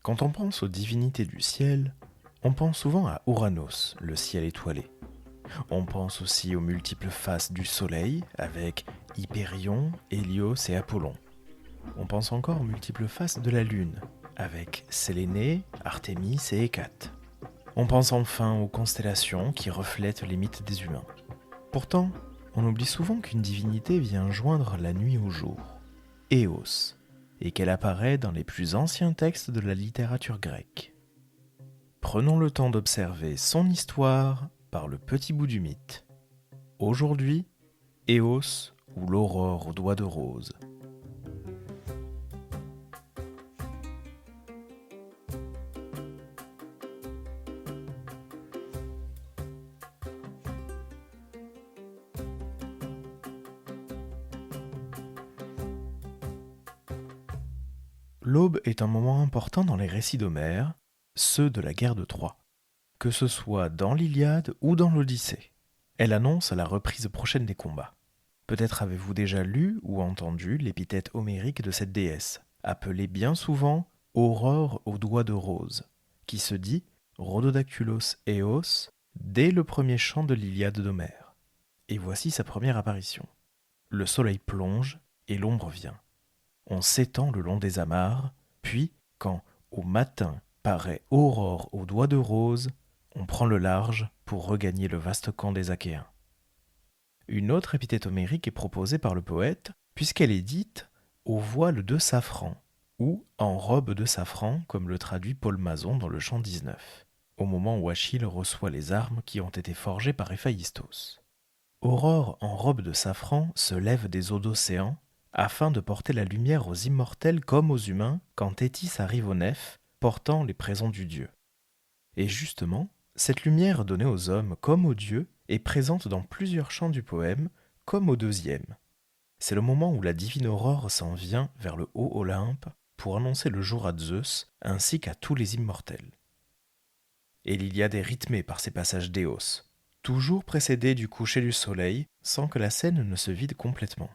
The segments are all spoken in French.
Quand on pense aux divinités du ciel, on pense souvent à Ouranos, le ciel étoilé. On pense aussi aux multiples faces du soleil avec Hypérion, Hélios et Apollon. On pense encore aux multiples faces de la lune avec Sélénée, Artémis et Hécate. On pense enfin aux constellations qui reflètent les mythes des humains. Pourtant, on oublie souvent qu'une divinité vient joindre la nuit au jour, Éos, et qu'elle apparaît dans les plus anciens textes de la littérature grecque. Prenons le temps d'observer son histoire par le petit bout du mythe. Aujourd'hui, Éos ou l'aurore aux doigts de rose. L'aube est un moment important dans les récits d'Homère, ceux de la guerre de Troie, que ce soit dans l'Iliade ou dans l'Odyssée. Elle annonce la reprise prochaine des combats. Peut-être avez-vous déjà lu ou entendu l'épithète homérique de cette déesse, appelée bien souvent Aurore aux doigts de rose, qui se dit Rhododactylos Eos dès le premier chant de l'Iliade d'Homère. Et voici sa première apparition. Le soleil plonge et l'ombre vient. On s'étend le long des amarres, puis, quand, au matin, paraît aurore aux doigts de rose, on prend le large pour regagner le vaste camp des Achéens. Une autre épithète homérique est proposée par le poète, puisqu'elle est dite au voile de safran, ou en robe de safran, comme le traduit Paul Mazon dans le chant 19, au moment où Achille reçoit les armes qui ont été forgées par Héphaïstos. Aurore en robe de safran se lève des eaux d'océan, afin de porter la lumière aux immortels comme aux humains quand Thétis arrive au nef, portant les présents du dieu. Et justement, cette lumière donnée aux hommes comme aux dieux est présente dans plusieurs chants du poème, comme au deuxième. C'est le moment où la divine aurore s'en vient vers le haut Olympe pour annoncer le jour à Zeus ainsi qu'à tous les immortels. Et l'Iliade est rythmée par ces passages d'Éos, toujours précédés du coucher du soleil sans que la scène ne se vide complètement.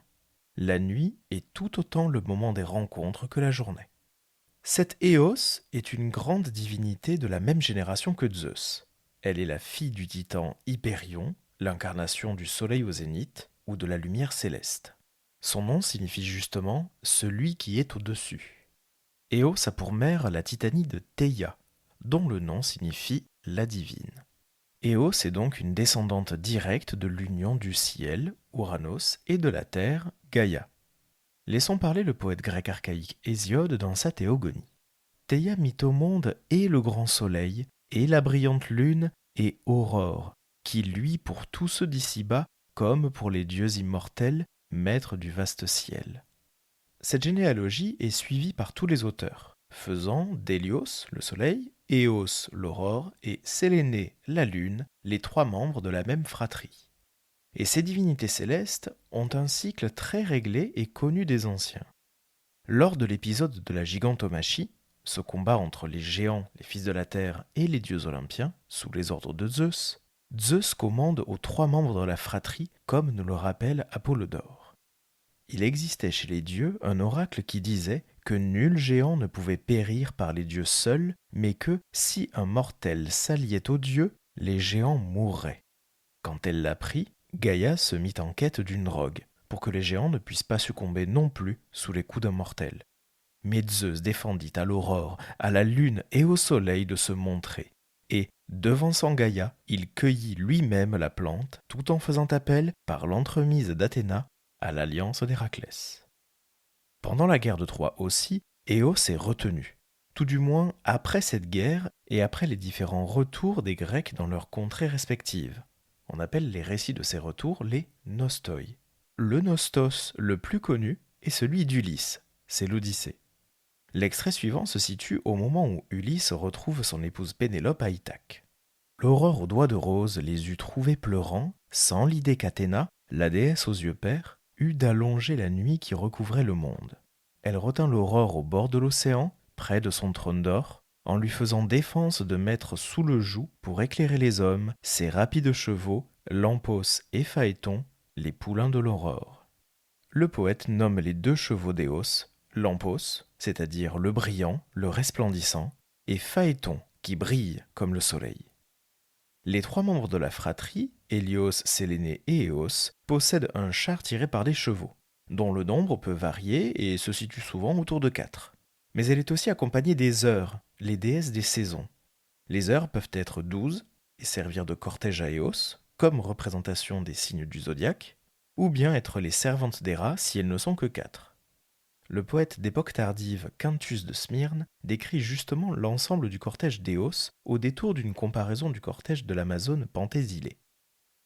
La nuit est tout autant le moment des rencontres que la journée. Cette Éos est une grande divinité de la même génération que Zeus. Elle est la fille du titan Hypérion, l'incarnation du soleil au zénith ou de la lumière céleste. Son nom signifie justement celui qui est au-dessus. Éos a pour mère la titanide Théia, dont le nom signifie la divine. Éos est donc une descendante directe de l'union du ciel, Ouranos, et de la terre, Gaïa. Laissons parler le poète grec archaïque Hésiode dans sa Théogonie. Théia mit au monde et le grand soleil, et la brillante lune, et Aurore, qui luit pour tous ceux d'ici-bas, comme pour les dieux immortels, maîtres du vaste ciel. Cette généalogie est suivie par tous les auteurs, faisant d'Hélios, le soleil, Éos, l'aurore, et Sélénée, la lune, les trois membres de la même fratrie. Et ces divinités célestes ont un cycle très réglé et connu des anciens. Lors de l'épisode de la gigantomachie, ce combat entre les géants, les fils de la terre, et les dieux olympiens, sous les ordres de Zeus, Zeus commande aux trois membres de la fratrie, comme nous le rappelle Apollodore. Il existait chez les dieux un oracle qui disait que nul géant ne pouvait périr par les dieux seuls, mais que, si un mortel s'alliait aux dieux, les géants mourraient. Quand elle l'apprit, Gaïa se mit en quête d'une drogue, pour que les géants ne puissent pas succomber non plus sous les coups d'un mortel. Mais Zeus défendit à l'aurore, à la lune et au soleil de se montrer, et, devançant Gaïa, il cueillit lui-même la plante, tout en faisant appel, par l'entremise d'Athéna, à l'alliance d'Héraclès. Pendant la guerre de Troie aussi, Éos est retenu, tout du moins après cette guerre et après les différents retours des Grecs dans leurs contrées respectives. On appelle les récits de ces retours les nostoi. Le nostos le plus connu est celui d'Ulysse, c'est l'Odyssée. L'extrait suivant se situe au moment où Ulysse retrouve son épouse Pénélope à Ithaque. L'aurore aux doigts de rose les eut trouvés pleurant, sans l'idée qu'Athéna, la déesse aux yeux pères, eut d'allonger la nuit qui recouvrait le monde. Elle retint l'aurore au bord de l'océan, près de son trône d'or, en lui faisant défense de mettre sous le joug, pour éclairer les hommes, ses rapides chevaux, Lampos et Phaéton, les poulains de l'aurore. Le poète nomme les deux chevaux d'Éos, Lampos, c'est-à-dire le brillant, le resplendissant, et Phaéton, qui brille comme le soleil. Les 3 membres de la fratrie, Hélios, Séléné et Éos, possèdent un char tiré par des chevaux, dont le nombre peut varier et se situe souvent autour de 4. Mais elle est aussi accompagnée des heures, les déesses des saisons. Les heures peuvent être 12 et servir de cortège à Éos, comme représentation des signes du zodiaque, ou bien être les servantes des rats si elles ne sont que 4. Le poète d'époque tardive Quintus de Smyrne décrit justement l'ensemble du cortège d'Éos au détour d'une comparaison du cortège de l'Amazone Penthésile.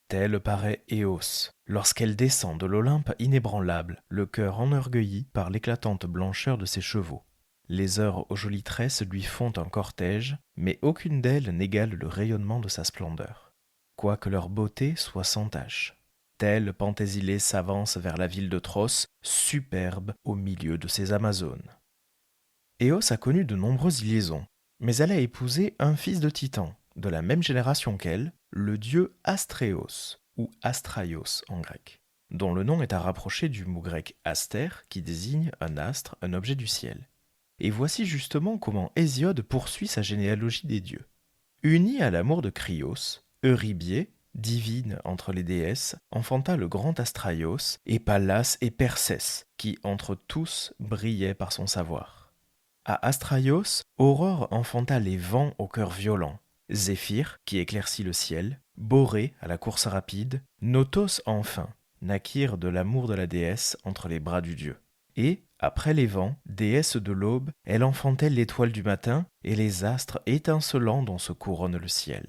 Telle paraît Éos, lorsqu'elle descend de l'Olympe inébranlable, le cœur enorgueilli par l'éclatante blancheur de ses chevaux. Les heures aux jolies tresses lui font un cortège, mais aucune d'elles n'égale le rayonnement de sa splendeur, quoique leur beauté soit sans tache. Telle Penthésile s'avance vers la ville de Tros, superbe au milieu de ses Amazones. Éos a connu de nombreuses liaisons, mais elle a épousé un fils de Titan, de la même génération qu'elle, le dieu Astréos, ou Astraios en grec, dont le nom est à rapprocher du mot grec aster, qui désigne un astre, un objet du ciel. Et voici justement comment Hésiode poursuit sa généalogie des dieux. Unie à l'amour de Cryos, Eurybie, divine entre les déesses, enfanta le grand Astraios, et Pallas et Persès, qui entre tous brillaient par son savoir. À Astraios, Aurore enfanta les vents au cœur violent, Zéphyr, qui éclaircit le ciel, Borée à la course rapide, Notos enfin, naquirent de l'amour de la déesse entre les bras du dieu. Et, après les vents, déesse de l'aube, elle enfantait l'étoile du matin et les astres étincelants dont se couronne le ciel.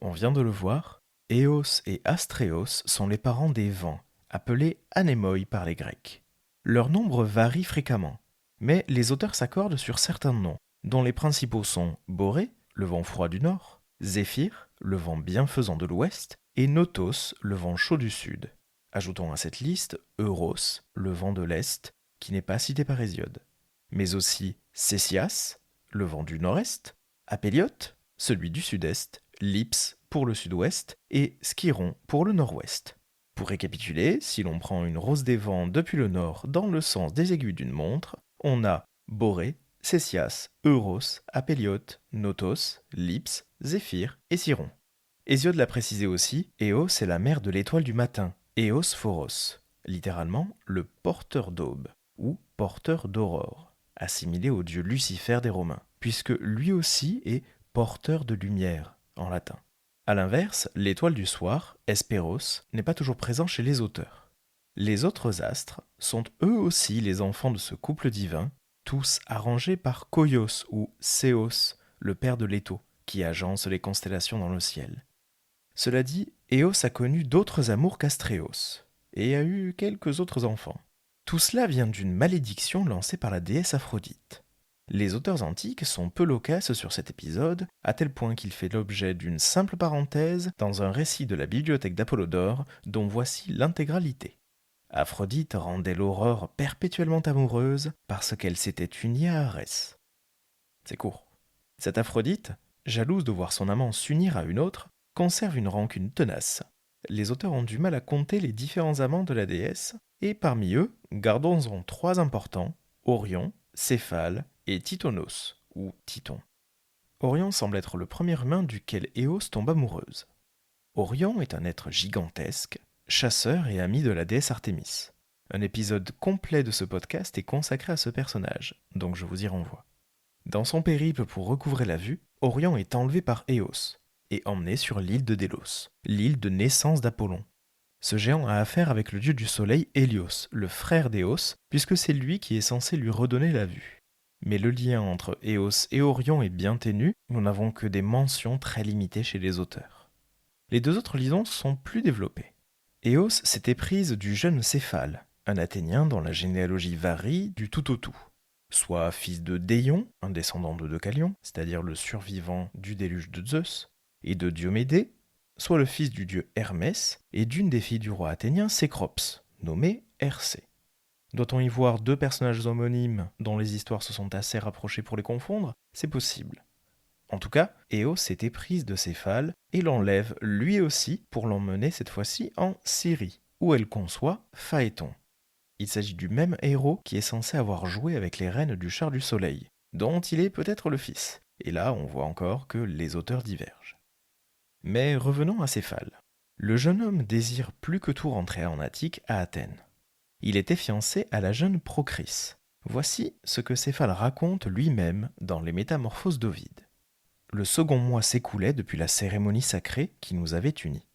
On vient de le voir, Éos et Astréos sont les parents des vents, appelés anémoi par les Grecs. Leur nombre varie fréquemment, mais les auteurs s'accordent sur certains noms, dont les principaux sont Borée, le vent froid du nord, Zéphyr, le vent bienfaisant de l'ouest, et Notos, le vent chaud du sud. Ajoutons à cette liste Euros, le vent de l'est, qui n'est pas cité par Hésiode, mais aussi Césias, le vent du nord-est, Apéliote, celui du sud-est, Lips pour le sud-ouest et Skiron pour le nord-ouest. Pour récapituler, si l'on prend une rose des vents depuis le nord dans le sens des aiguilles d'une montre, on a Borée, Césias, Euros, Apéliote, Notos, Lips, Zéphyr et Siron. Hésiode l'a précisé aussi, Éos est la mère de l'étoile du matin, Éos Phoros, littéralement le porteur d'aube ou porteur d'aurore, assimilé au dieu Lucifer des Romains, puisque lui aussi est porteur de lumière en latin. A l'inverse, l'étoile du soir, Hespéros, n'est pas toujours présent chez les auteurs. Les autres astres sont eux aussi les enfants de ce couple divin, tous arrangés par Koios ou Céos, le père de Léto, qui agence les constellations dans le ciel. Cela dit, Éos a connu d'autres amours qu'Astréos, et a eu quelques autres enfants. Tout cela vient d'une malédiction lancée par la déesse Aphrodite. Les auteurs antiques sont peu loquaces sur cet épisode, à tel point qu'il fait l'objet d'une simple parenthèse dans un récit de la bibliothèque d'Apollodore dont voici l'intégralité. Aphrodite rendait l'aurore perpétuellement amoureuse parce qu'elle s'était unie à Arès. C'est court. Cette Aphrodite, jalouse de voir son amant s'unir à une autre, conserve une rancune tenace. Les auteurs ont du mal à compter les différents amants de la déesse, et parmi eux, gardons-en 3 importants, Orion, Céphale et Titonos, ou Titon. Orion semble être le premier humain duquel Éos tombe amoureuse. Orion est un être gigantesque, chasseur et ami de la déesse Artémis. Un épisode complet de ce podcast est consacré à ce personnage, donc je vous y renvoie. Dans son périple pour recouvrer la vue, Orion est enlevé par Éos et emmené sur l'île de Délos, l'île de naissance d'Apollon. Ce géant a affaire avec le dieu du soleil Hélios, le frère d'Éos, puisque c'est lui qui est censé lui redonner la vue. Mais le lien entre Éos et Orion est bien ténu, nous n'avons que des mentions très limitées chez les auteurs. Les 2 autres liaisons sont plus développées. Éos s'était prise du jeune Céphale, un Athénien dont la généalogie varie du tout au tout. Soit fils de Déion, un descendant de Deucalion, c'est-à-dire le survivant du déluge de Zeus, et de Diomédée, soit le fils du dieu Hermès et d'une des filles du roi athénien Cécrops, nommée Hercé. Doit-on y voir 2 personnages homonymes dont les histoires se sont assez rapprochées pour les confondre? C'est possible. En tout cas, Éos s'est éprise de Céphale et l'enlève lui aussi pour l'emmener cette fois-ci en Syrie, où elle conçoit Phaéton. Il s'agit du même héros qui est censé avoir joué avec les reines du char du soleil, dont il est peut-être le fils. Et là, on voit encore que les auteurs divergent. Mais revenons à Céphale. Le jeune homme désire plus que tout rentrer en Attique, à Athènes. Il était fiancé à la jeune Procris. Voici ce que Céphale raconte lui-même dans les Métamorphoses d'Ovide. Le second mois s'écoulait depuis la cérémonie sacrée qui nous avait unis.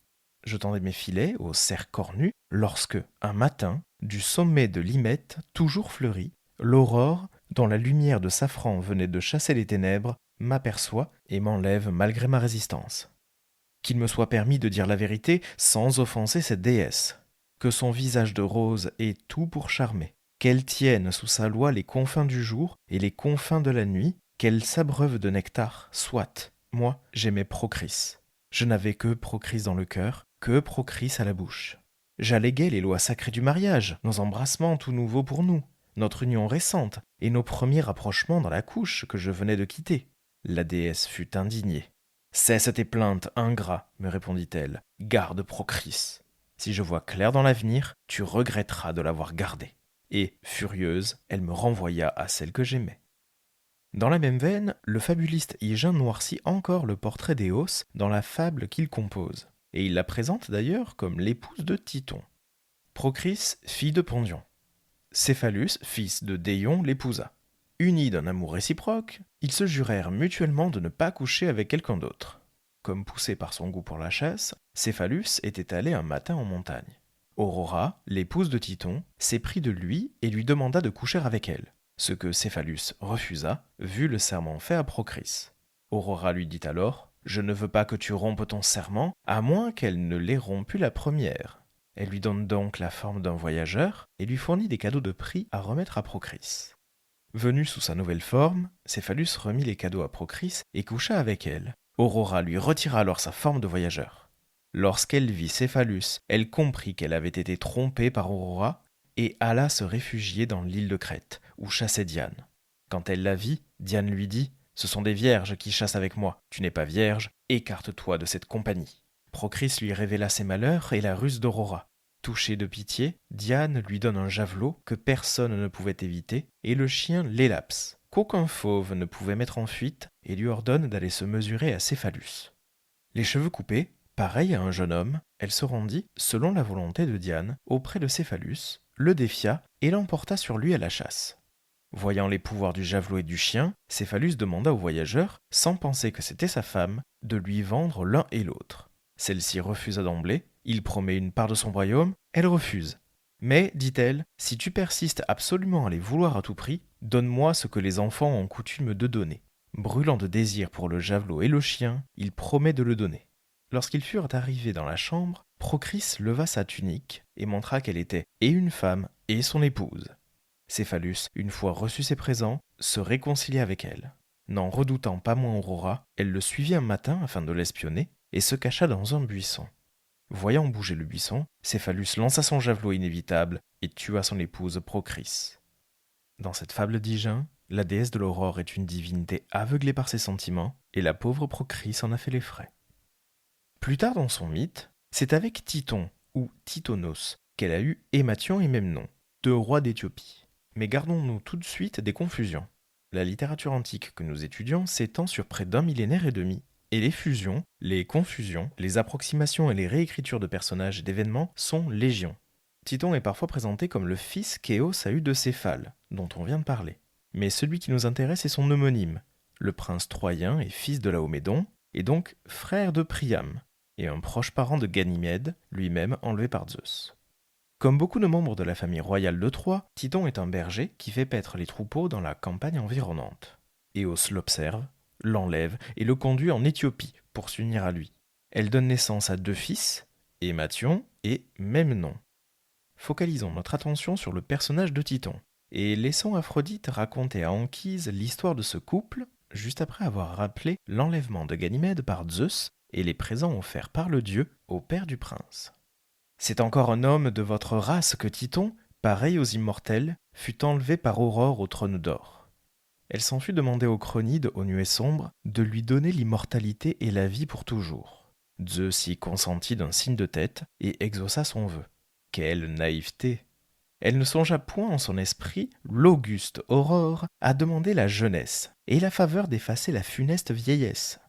Je tendais mes filets au cerf cornu lorsque, un matin, du sommet de l'Hymette, toujours fleuri, l'aurore, dont la lumière de safran venait de chasser les ténèbres, m'aperçoit et m'enlève malgré ma résistance. Qu'il me soit permis de dire la vérité sans offenser cette déesse. Que son visage de rose ait tout pour charmer. Qu'elle tienne sous sa loi les confins du jour et les confins de la nuit, qu'elle s'abreuve de nectar, soit. Moi, j'aimais Procris. Je n'avais que Procris dans le cœur, que Procris à la bouche. J'alléguais les lois sacrées du mariage, nos embrassements tout nouveaux pour nous, notre union récente et nos premiers rapprochements dans la couche que je venais de quitter. La déesse fut indignée. Cesse tes plaintes, ingrat, me répondit-elle. Garde Procris. Si je vois clair dans l'avenir, tu regretteras de l'avoir gardée. Et, furieuse, elle me renvoya à celle que j'aimais. Dans la même veine, le fabuliste Hygin noircit encore le portrait d'Éos dans la fable qu'il compose, et il la présente d'ailleurs comme l'épouse de Titon. Procris, fille de Pandion. Céphalus, fils de Déion, l'épousa. Unis d'un amour réciproque, ils se jurèrent mutuellement de ne pas coucher avec quelqu'un d'autre. Comme poussé par son goût pour la chasse, Céphalus était allé un matin en montagne. Aurora, l'épouse de Titon, s'éprit de lui et lui demanda de coucher avec elle, ce que Céphalus refusa, vu le serment fait à Procris. Aurora lui dit alors « Je ne veux pas que tu rompes ton serment, à moins qu'elle ne l'ait rompu la première. » Elle lui donne donc la forme d'un voyageur et lui fournit des cadeaux de prix à remettre à Procris. Venu sous sa nouvelle forme, Céphalus remit les cadeaux à Procris et coucha avec elle. Aurora lui retira alors sa forme de voyageur. Lorsqu'elle vit Céphalus, elle comprit qu'elle avait été trompée par Aurora et alla se réfugier dans l'île de Crète, où chassait Diane. Quand elle la vit, Diane lui dit « Ce sont des vierges qui chassent avec moi. Tu n'es pas vierge, écarte-toi de cette compagnie. » Procris lui révéla ses malheurs et la ruse d'Aurora. Touchée de pitié, Diane lui donne un javelot que personne ne pouvait éviter, et le chien l'élapse, qu'aucun fauve ne pouvait mettre en fuite, et lui ordonne d'aller se mesurer à Céphalus. Les cheveux coupés, pareil à un jeune homme, elle se rendit, selon la volonté de Diane, auprès de Céphalus, le défia et l'emporta sur lui à la chasse. Voyant les pouvoirs du javelot et du chien, Céphalus demanda au voyageur, sans penser que c'était sa femme, de lui vendre l'un et l'autre. Celle-ci refusa d'emblée, il promet une part de son royaume, elle refuse. Mais, dit-elle, si tu persistes absolument à les vouloir à tout prix, donne-moi ce que les enfants ont coutume de donner. Brûlant de désir pour le javelot et le chien, il promet de le donner. Lorsqu'ils furent arrivés dans la chambre, Procris leva sa tunique et montra qu'elle était et une femme et son épouse. Céphalus, une fois reçu ses présents, se réconcilia avec elle. N'en redoutant pas moins Aurora, elle le suivit un matin afin de l'espionner et se cacha dans un buisson. Voyant bouger le buisson, Céphalus lança son javelot inévitable et tua son épouse Procris. Dans cette fable d'Hygin, la déesse de l'aurore est une divinité aveuglée par ses sentiments, et la pauvre Procris en a fait les frais. Plus tard dans son mythe, c'est avec Titon, ou Titonos, qu'elle a eu Émathion et Memnon, deux rois d'Éthiopie. Mais gardons-nous tout de suite des confusions. La littérature antique que nous étudions s'étend sur près d'un millénaire et demi, et les fusions, les confusions, les approximations et les réécritures de personnages et d'événements sont légion. Titon est parfois présenté comme le fils qu'Éos a eu de Céphale, dont on vient de parler. Mais celui qui nous intéresse est son homonyme, le prince troyen et fils de Laomédon, et donc frère de Priam, et un proche parent de Ganymède, lui-même enlevé par Zeus. Comme beaucoup de membres de la famille royale de Troie, Titon est un berger qui fait paître les troupeaux dans la campagne environnante. Éos l'observe, l'enlève et le conduit en Éthiopie pour s'unir à lui. Elle donne naissance à deux fils, Émathion et Memnon. Focalisons notre attention sur le personnage de Titon, et laissons Aphrodite raconter à Anchise l'histoire de ce couple, juste après avoir rappelé l'enlèvement de Ganymède par Zeus et les présents offerts par le dieu au père du prince. C'est encore un homme de votre race que Titon, pareil aux immortels, fut enlevé par Aurore au trône d'or. Elle s'en fut demander aux Chronides, aux nuées sombres, de lui donner l'immortalité et la vie pour toujours. Zeus y consentit d'un signe de tête et exauça son vœu. Quelle naïveté! Elle ne songea point en son esprit l'auguste aurore à demander la jeunesse et la faveur d'effacer la funeste vieillesse.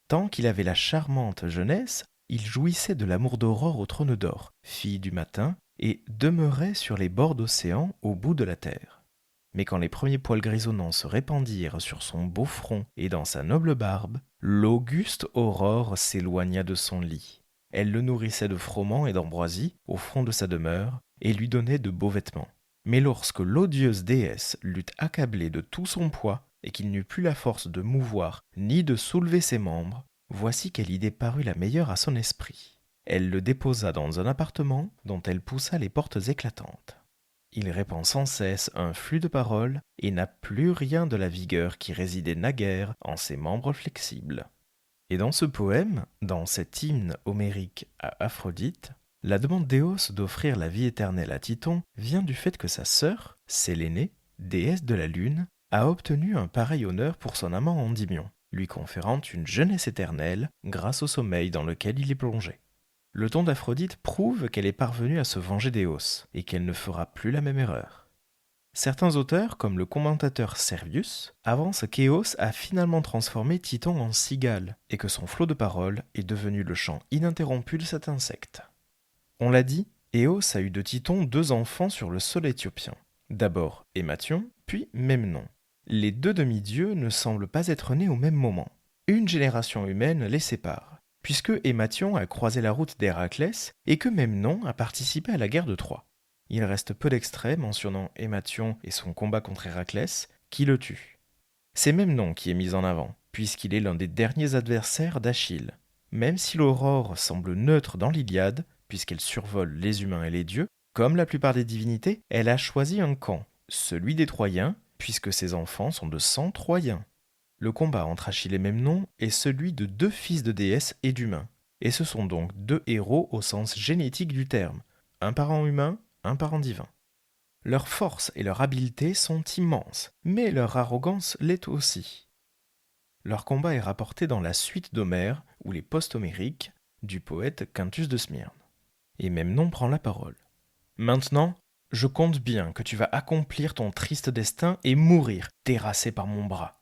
Tant qu'il avait la charmante jeunesse, il jouissait de l'amour d'Aurore au trône d'or, fille du matin, et demeurait sur les bords d'océan au bout de la terre. Mais quand les premiers poils grisonnants se répandirent sur son beau front et dans sa noble barbe, l'auguste Aurore s'éloigna de son lit. Elle le nourrissait de froment et d'ambroisie au fond de sa demeure et lui donnait de beaux vêtements. Mais lorsque l'odieuse déesse l'eut accablé de tout son poids et qu'il n'eut plus la force de mouvoir ni de soulever ses membres, voici quelle idée parut la meilleure à son esprit. Elle le déposa dans un appartement dont elle poussa les portes éclatantes. Il répand sans cesse un flux de paroles et n'a plus rien de la vigueur qui résidait naguère en ses membres flexibles. Et dans ce poème, dans cet hymne homérique à Aphrodite, la demande d'Éos d'offrir la vie éternelle à Titon vient du fait que sa sœur, Sélénée, déesse de la lune, a obtenu un pareil honneur pour son amant Endymion, lui conférant une jeunesse éternelle grâce au sommeil dans lequel il est plongé. Le ton d'Aphrodite prouve qu'elle est parvenue à se venger d'Éos et qu'elle ne fera plus la même erreur. Certains auteurs, comme le commentateur Servius, avancent qu'Éos a finalement transformé Titon en cigale et que son flot de paroles est devenu le chant ininterrompu de cet insecte. On l'a dit, Éos a eu de Titon 2 enfants sur le sol éthiopien. D'abord Émathion, puis Memnon. Les 2 demi-dieux ne semblent pas être nés au même moment. Une génération humaine les sépare, puisque Émathion a croisé la route d'Héraclès et que Memnon a participé à la guerre de Troie. Il reste peu d'extraits mentionnant Émathion et son combat contre Héraclès, qui le tue. C'est Memnon qui est mis en avant, puisqu'il est l'un des derniers adversaires d'Achille. Même si l'aurore semble neutre dans l'Iliade, puisqu'elle survole les humains et les dieux, comme la plupart des divinités, elle a choisi un camp, celui des Troyens, puisque ses enfants sont de sang troyen. Le combat entre Achille et Memnon est celui de 2 fils de déesses et d'humains, et ce sont donc 2 héros au sens génétique du terme, un parent humain, un parent divin. Leur force et leur habileté sont immenses, mais leur arrogance l'est aussi. Leur combat est rapporté dans la suite d'Homère ou les post-homériques du poète Quintus de Smyrne. Et Memnon prend la parole. Maintenant, je compte bien que tu vas accomplir ton triste destin et mourir, terrassé par mon bras.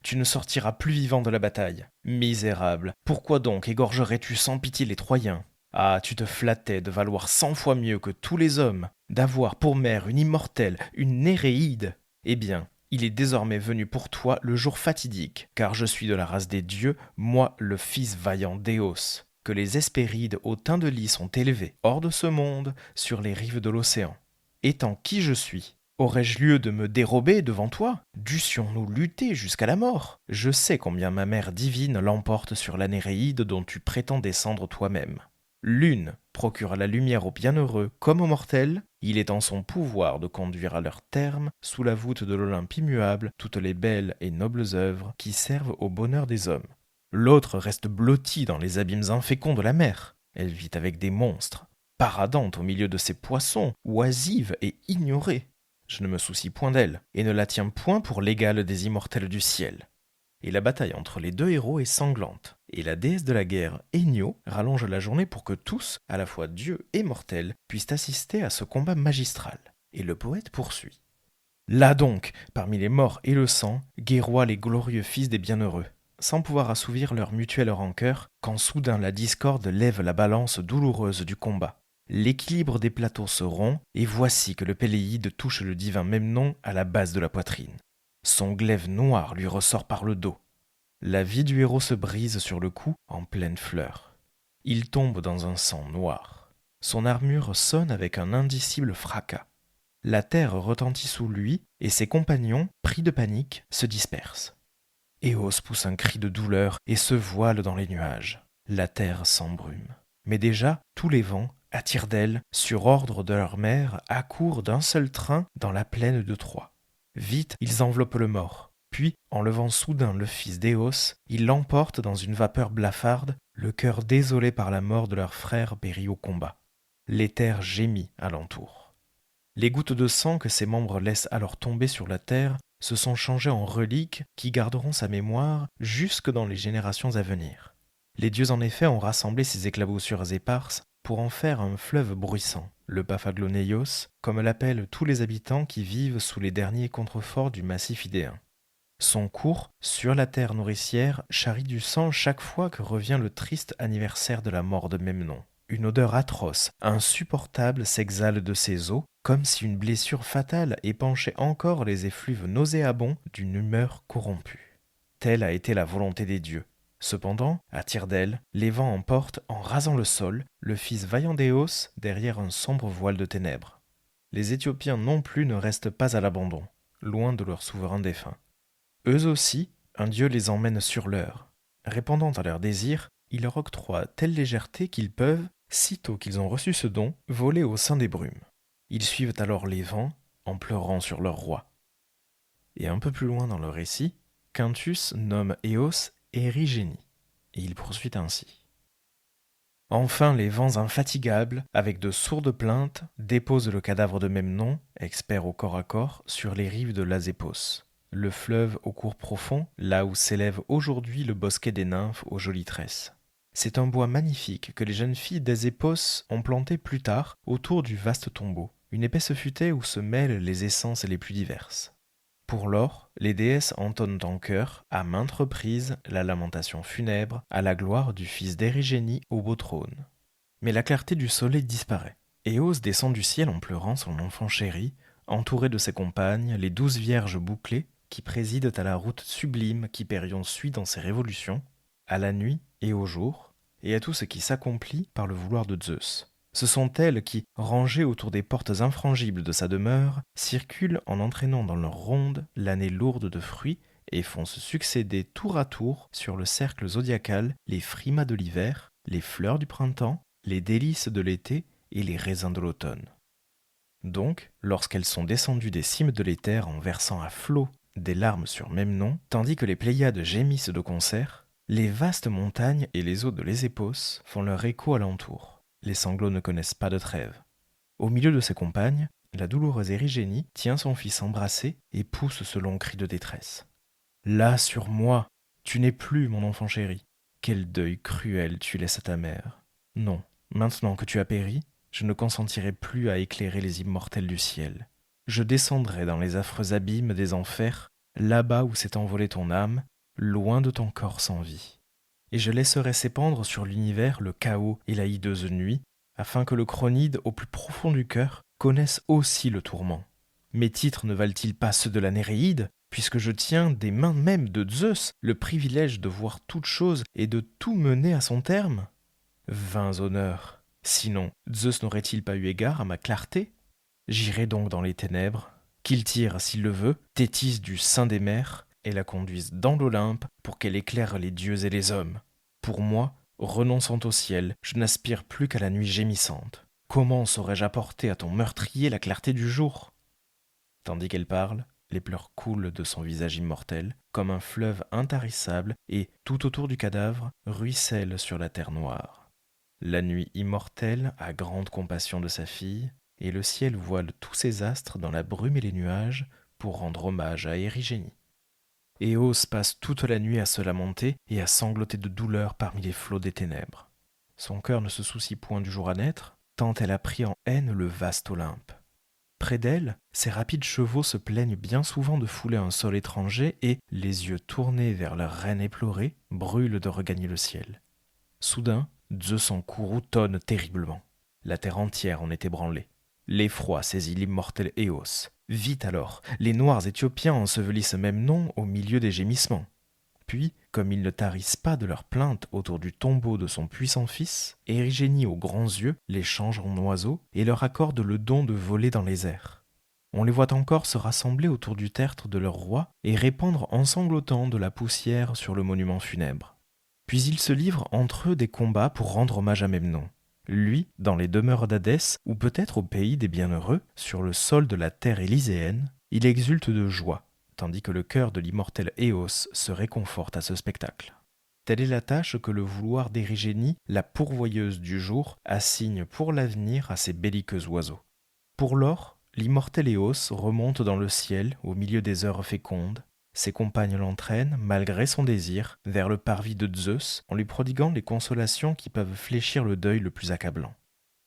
Tu ne sortiras plus vivant de la bataille. Misérable, pourquoi donc égorgerais-tu sans pitié les Troyens ? Ah, tu te flattais de valoir 100 fois mieux que tous les hommes, d'avoir pour mère une immortelle, une Néréide. Eh bien, il est désormais venu pour toi le jour fatidique, car je suis de la race des dieux, moi le fils vaillant d'Éos, que les Hespérides au teint de lys ont élevé, hors de ce monde, sur les rives de l'océan. Étant qui je suis, aurais-je lieu de me dérober devant toi ? Dussions-nous lutter jusqu'à la mort ? Je sais combien ma mère divine l'emporte sur la Néréide dont tu prétends descendre toi-même. L'une procure la lumière aux bienheureux comme aux mortels, il est en son pouvoir de conduire à leur terme, sous la voûte de l'Olympe immuable, toutes les belles et nobles œuvres qui servent au bonheur des hommes. L'autre reste blottie dans les abîmes inféconds de la mer. Elle vit avec des monstres, paradante au milieu de ces poissons, oisive et ignorée. Je ne me soucie point d'elle, et ne la tiens point pour l'égale des immortels du ciel. Et la bataille entre les 2 héros est sanglante, et la déesse de la guerre, Enyo, rallonge la journée pour que tous, à la fois dieux et mortels, puissent assister à ce combat magistral. Et le poète poursuit. Là donc, parmi les morts et le sang, guerroient les glorieux fils des bienheureux, sans pouvoir assouvir leur mutuelle rancœur, quand soudain la discorde lève la balance douloureuse du combat. L'équilibre des plateaux se rompt, et voici que le Péléide touche le divin Memnon à la base de la poitrine. Son glaive noir lui ressort par le dos. La vie du héros se brise sur le cou en pleine fleur. Il tombe dans un sang noir. Son armure sonne avec un indicible fracas. La terre retentit sous lui, et ses compagnons, pris de panique, se dispersent. Éos pousse un cri de douleur et se voile dans les nuages. La terre s'embrume. Mais déjà, tous les vents, à tire-d'aile, sur ordre de leur mère, accourent d'un seul train dans la plaine de Troie. Vite, ils enveloppent le mort. Puis, en levant soudain le fils d'Éos, ils l'emportent dans une vapeur blafarde, le cœur désolé par la mort de leur frère péri au combat. L'éther gémit alentour. Les gouttes de sang que ses membres laissent alors tomber sur la terre se sont changées en reliques qui garderont sa mémoire jusque dans les générations à venir. Les dieux en effet ont rassemblé ces éclaboussures éparses pour en faire un fleuve bruissant. le Paphagloneios, comme l'appellent tous les habitants qui vivent sous les derniers contreforts du massif idéen. Son cours, sur la terre nourricière, charrie du sang chaque fois que revient le triste anniversaire de la mort de Memnon. Une odeur atroce, insupportable s'exhale de ses os, comme si une blessure fatale épanchait encore les effluves nauséabonds d'une humeur corrompue. Telle a été la volonté des dieux. Cependant, à tire-d'aile, les vents emportent, en rasant le sol, le fils vaillant d'Éos derrière un sombre voile de ténèbres. Les Éthiopiens non plus ne restent pas à l'abandon, loin de leur souverain défunt. Eux aussi, un dieu les emmène sur l'heure. Répondant à leurs désirs, il leur octroie telle légèreté qu'ils peuvent, sitôt qu'ils ont reçu ce don, voler au sein des brumes. Ils suivent alors les vents, en pleurant sur leur roi. Et un peu plus loin dans le récit, Quintus nomme Éos Érigénie, et il poursuit ainsi. Enfin les vents infatigables, avec de sourdes plaintes, déposent le cadavre de Memnon, expert au corps à corps, sur les rives de l'Azépos, le fleuve au cours profond, là où s'élève aujourd'hui le bosquet des nymphes aux jolies tresses. C'est un bois magnifique que les jeunes filles d'Azépos ont planté plus tard autour du vaste tombeau, une épaisse futaie où se mêlent les essences les plus diverses. Pour lors, les déesses entonnent en chœur, à maintes reprises, la lamentation funèbre à la gloire du fils d'Érigénie au beau trône. Mais la clarté du soleil disparaît. Éos descend du ciel en pleurant son enfant chéri, entouré de ses compagnes, les 12 vierges bouclées, qui président à la route sublime qu'Hypérion suit dans ses révolutions, à la nuit et au jour, et à tout ce qui s'accomplit par le vouloir de Zeus. Ce sont elles qui, rangées autour des portes infrangibles de sa demeure, circulent en entraînant dans leur ronde l'année lourde de fruits et font se succéder tour à tour sur le cercle zodiacal les frimas de l'hiver, les fleurs du printemps, les délices de l'été et les raisins de l'automne. Donc, lorsqu'elles sont descendues des cimes de l'éther en versant à flots des larmes sur Memnon, tandis que les Pléiades gémissent de concert, les vastes montagnes et les eaux de l'Ésépos font leur écho alentour. Les sanglots ne connaissent pas de trêve. Au milieu de ses compagnes, la douloureuse Érigénie tient son fils embrassé et pousse ce long cri de détresse. Là sur moi, tu n'es plus mon enfant chéri. Quel deuil cruel tu laisses à ta mère. Non, maintenant que tu as péri, je ne consentirai plus à éclairer les immortels du ciel. Je descendrai dans les affreux abîmes des enfers, là-bas où s'est envolée ton âme, loin de ton corps sans vie. Et je laisserai s'épandre sur l'univers le chaos et la hideuse nuit, afin que le chronide, au plus profond du cœur, connaisse aussi le tourment. Mes titres ne valent-ils pas ceux de la Néréide, puisque je tiens des mains même de Zeus le privilège de voir toute chose et de tout mener à son terme? Vains honneurs! Sinon, Zeus n'aurait-il pas eu égard à ma clarté? J'irai donc dans les ténèbres, qu'il tire, s'il le veut, Thétis du sein des mers, et la conduise dans l'Olympe pour qu'elle éclaire les dieux et les hommes. Pour moi, renonçant au ciel, je n'aspire plus qu'à la nuit gémissante. Comment saurais-je apporter à ton meurtrier la clarté du jour? Tandis qu'elle parle, les pleurs coulent de son visage immortel, comme un fleuve intarissable, et, tout autour du cadavre, ruisselle sur la terre noire. La nuit immortelle a grande compassion de sa fille, et le ciel voile tous ses astres dans la brume et les nuages pour rendre hommage à Érigénie. Éos passe toute la nuit à se lamenter et à sangloter de douleur parmi les flots des ténèbres. Son cœur ne se soucie point du jour à naître, tant elle a pris en haine le vaste Olympe. Près d'elle, ses rapides chevaux se plaignent bien souvent de fouler un sol étranger et, les yeux tournés vers leur reine éplorée, brûlent de regagner le ciel. Soudain, Zeus en courroux tonne terriblement. La terre entière en est ébranlée. L'effroi saisit l'immortel Éos. Vite alors, les noirs Éthiopiens ensevelissent Memnon au milieu des gémissements. Puis, comme ils ne tarissent pas de leurs plaintes autour du tombeau de son puissant fils, Érigénie aux grands yeux les change en oiseaux et leur accorde le don de voler dans les airs. On les voit encore se rassembler autour du tertre de leur roi et répandre en sanglotant de la poussière sur le monument funèbre. Puis ils se livrent entre eux des combats pour rendre hommage à Memnon. Lui, dans les demeures d'Hadès, ou peut-être au pays des bienheureux, sur le sol de la terre élyséenne, il exulte de joie, tandis que le cœur de l'immortel Éos se réconforte à ce spectacle. Telle est la tâche que le vouloir d'Érigénie, la pourvoyeuse du jour, assigne pour l'avenir à ses belliqueux oiseaux. Pour lors, l'immortel Éos remonte dans le ciel au milieu des heures fécondes. Ses compagnes l'entraînent, malgré son désir, vers le parvis de Zeus, en lui prodiguant les consolations qui peuvent fléchir le deuil le plus accablant.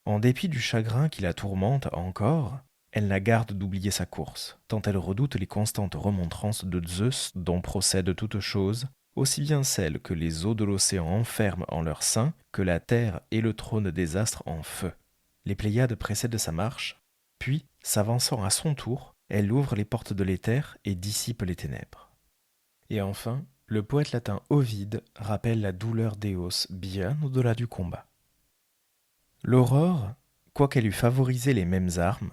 En dépit du chagrin qui la tourmente encore, elle la garde d'oublier sa course, tant elle redoute les constantes remontrances de Zeus dont procèdent toutes choses, aussi bien celles que les eaux de l'océan enferment en leur sein que la terre et le trône des astres en feu. Les Pléiades précèdent sa marche, puis, s'avançant à son tour, elle ouvre les portes de l'éther et dissipe les ténèbres. Et enfin, le poète latin Ovide rappelle la douleur d'Éos bien au-delà du combat. L'aurore, quoiqu'elle eût favorisé les mêmes armes,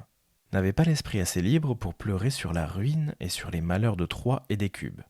n'avait pas l'esprit assez libre pour pleurer sur la ruine et sur les malheurs de Troie et des Cubes.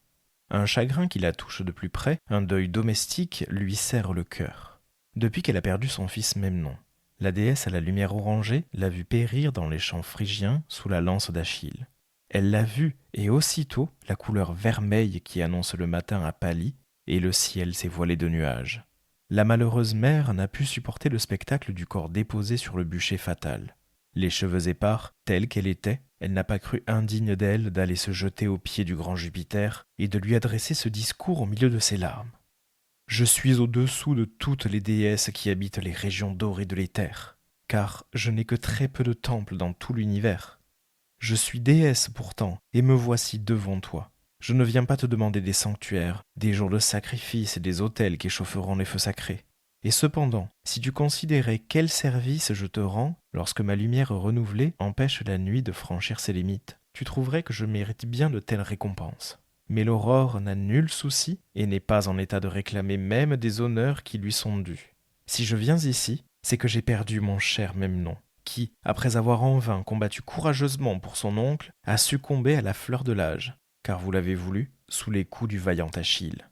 Un chagrin qui la touche de plus près, un deuil domestique, lui serre le cœur. Depuis qu'elle a perdu son fils Memnon, la déesse à la lumière orangée l'a vu périr dans les champs phrygiens sous la lance d'Achille. Elle l'a vu, et aussitôt la couleur vermeille qui annonce le matin a pâli, et le ciel s'est voilé de nuages. La malheureuse mère n'a pu supporter le spectacle du corps déposé sur le bûcher fatal. Les cheveux épars, telle qu'elle était, elle n'a pas cru indigne d'elle d'aller se jeter aux pieds du grand Jupiter et de lui adresser ce discours au milieu de ses larmes. « Je suis au-dessous de toutes les déesses qui habitent les régions dorées de l'éther, car je n'ai que très peu de temples dans tout l'univers. Je suis déesse pourtant, et me voici devant toi. Je ne viens pas te demander des sanctuaires, des jours de sacrifice et des autels qui chaufferont les feux sacrés. Et cependant, si tu considérais quel service je te rends lorsque ma lumière renouvelée empêche la nuit de franchir ses limites, tu trouverais que je mérite bien de telles récompenses. Mais l'aurore n'a nul souci et n'est pas en état de réclamer même des honneurs qui lui sont dus. Si je viens ici, c'est que j'ai perdu mon cher Memnon, qui, après avoir en vain combattu courageusement pour son oncle, a succombé à la fleur de l'âge, car vous l'avez voulu, sous les coups du vaillant Achille.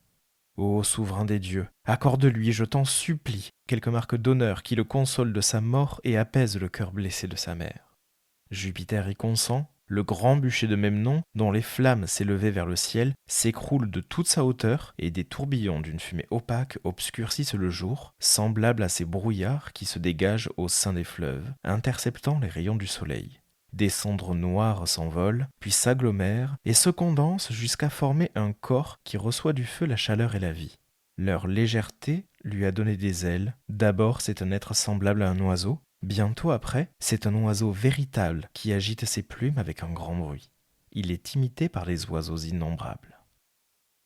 Ô souverain des dieux, accorde-lui, je t'en supplie, quelque marque d'honneur qui le console de sa mort et apaise le cœur blessé de sa mère. » Jupiter y consent, le grand bûcher de Memnon, dont les flammes s'élevaient vers le ciel, s'écroule de toute sa hauteur et des tourbillons d'une fumée opaque obscurcissent le jour, semblables à ces brouillards qui se dégagent au sein des fleuves, interceptant les rayons du soleil. Des cendres noires s'envolent, puis s'agglomèrent et se condensent jusqu'à former un corps qui reçoit du feu la chaleur et la vie. Leur légèreté lui a donné des ailes. D'abord, c'est un être semblable à un oiseau. Bientôt après, c'est un oiseau véritable qui agite ses plumes avec un grand bruit. Il est imité par les oiseaux innombrables.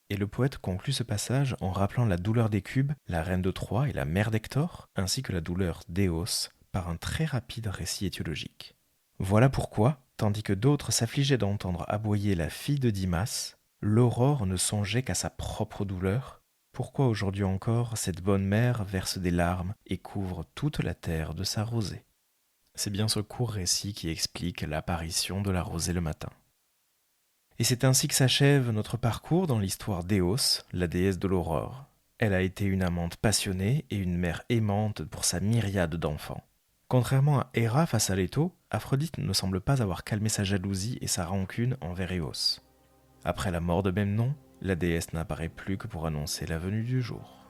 Et le poète conclut ce passage en rappelant la douleur des Cubes, la reine de Troie et la mère d'Hector, ainsi que la douleur d'Éos, par un très rapide récit étiologique. Voilà pourquoi, tandis que d'autres s'affligeaient d'entendre aboyer la fille de Dimas, l'aurore ne songeait qu'à sa propre douleur. Pourquoi aujourd'hui encore cette bonne mère verse des larmes et couvre toute la terre de sa rosée? C'est bien ce court récit qui explique l'apparition de la rosée le matin. Et c'est ainsi que s'achève notre parcours dans l'histoire d'Éos, la déesse de l'aurore. Elle a été une amante passionnée et une mère aimante pour sa myriade d'enfants. Contrairement à Héra face à Leto, Aphrodite ne semble pas avoir calmé sa jalousie et sa rancune envers Éos. Après la mort de Memnon, la déesse n'apparaît plus que pour annoncer la venue du jour.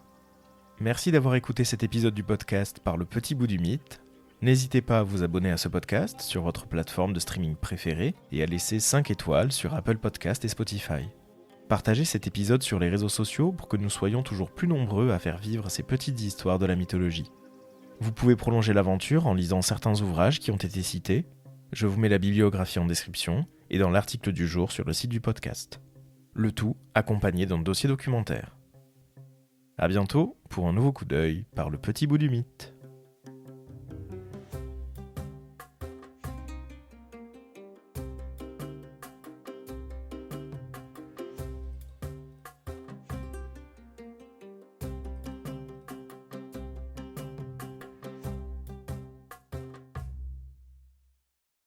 Merci d'avoir écouté cet épisode du podcast par le petit bout du mythe. N'hésitez pas à vous abonner à ce podcast sur votre plateforme de streaming préférée et à laisser 5 étoiles sur Apple Podcast et Spotify. Partagez cet épisode sur les réseaux sociaux pour que nous soyons toujours plus nombreux à faire vivre ces petites histoires de la mythologie. Vous pouvez prolonger l'aventure en lisant certains ouvrages qui ont été cités. Je vous mets la bibliographie en description et dans l'article du jour sur le site du podcast. Le tout accompagné d'un dossier documentaire. À bientôt pour un nouveau coup d'œil par le petit bout du mythe.